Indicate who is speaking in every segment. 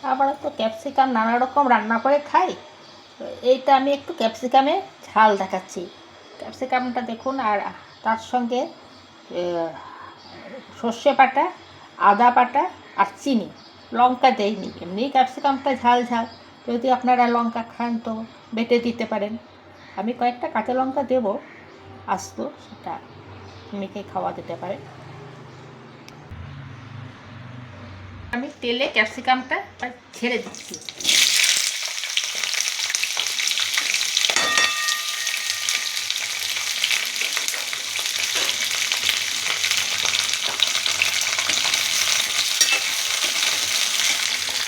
Speaker 1: আমরা তো ক্যাপসিকাম নানা রকম রান্না করে খাই। এইটা আমি একটু ক্যাপসিকামে ঝাল দেখাচ্ছি। ক্যাপসিকামটা দেখুন, আর তার সঙ্গে সর্ষে বাটা, আদা বাটা আর চিনি, লঙ্কা দেইনি। এমনি ক্যাপসিকামটা ঝাল ঝাল, যদি আপনারা লঙ্কা খান তো বেটে দিতে পারেন। আমি কয়েকটা কাঁচা লঙ্কা দেবো আস্ত, সেটা মেখে খাওয়া যেতে পারে। আমি তেলে ক্যাপসিকামটা ছেড়ে দিচ্ছি।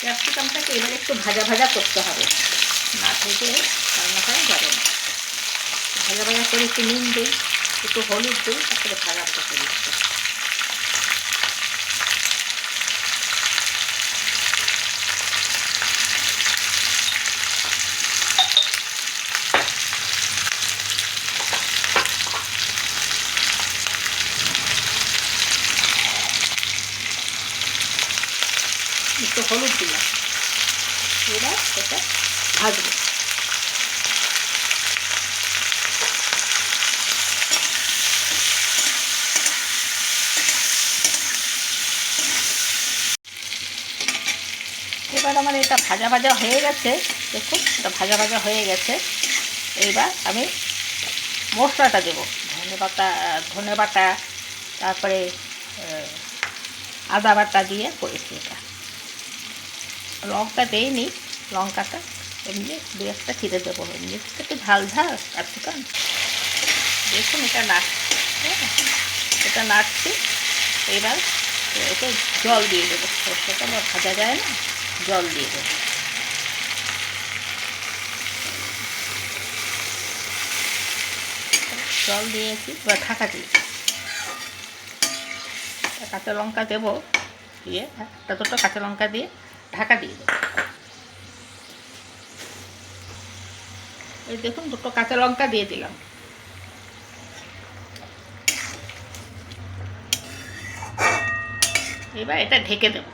Speaker 1: ক্যাপসিকামটাকে এবারে একটু ভাজা ভাজা করতে হবে, না ভেজে রান্না করা যাবে না। ভাজা ভাজা করে একটু নুন দিই, একটু হলুদ দিই, তারপরে ভাজা ভাজা করে দিচ্ছি। একটু হলুদ দিলাম, এবার এটা ভাজবো। এবার আমার এটা ভাজা ভাজা হয়ে গেছে, দেখুন এটা ভাজা ভাজা হয়ে গেছে। এইবার আমি মশলাটা দেবো, ধনে বাটা, তারপরে আদা বাটা দিয়ে করেছি এটা। লঙ্কা দেইনি, লঙ্কাটা এমনি দু একটা চিড়ে দেবো, এমনি একটু ঝাল ঝাল ক্যাপসিকাম। দেখুন এটা নাড়ছি। এবার ওকে জল দিয়ে দেবো, সর্ষেটা ভাজা যায় না, জল দিয়ে দেবো। জল দিয়েছি, এবার ঢাকা দিয়েছি। কাঁচা লঙ্কা দেবো, দিয়ে একটা দুটো কাঁচা লঙ্কা দিয়ে ঢাকা দিয়ে দেবো। এই দেখুন দুটো কাঁচা লঙ্কা দিয়ে দিলাম। এবার এটা ঢেকে দেব।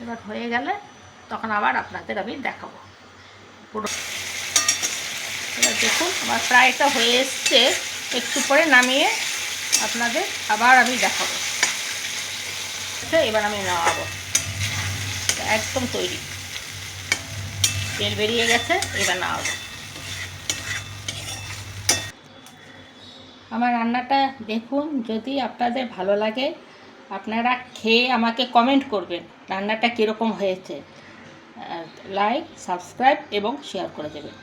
Speaker 1: এবার হয়ে গেলে তখন আবার আপনাদের আমি দেখাবো পুরো। এবার দেখুন আমার প্রায়টা হয়ে এসছে, একটু পরে নামিয়ে আপনাদের আবার আমি দেখাবো। এবার আমি নামাবো, একদম তৈরি, তেল বেরিয়ে গেছে, এবার নামাবো। আমার রান্নাটা দেখুন, যদি আপনাদের ভালো লাগে আপনারা খেয়ে আমাকে কমেন্ট করবেন রান্নাটা কীরকম হয়েছে। লাইক, সাবস্ক্রাইব এবং শেয়ার করে দেবেন।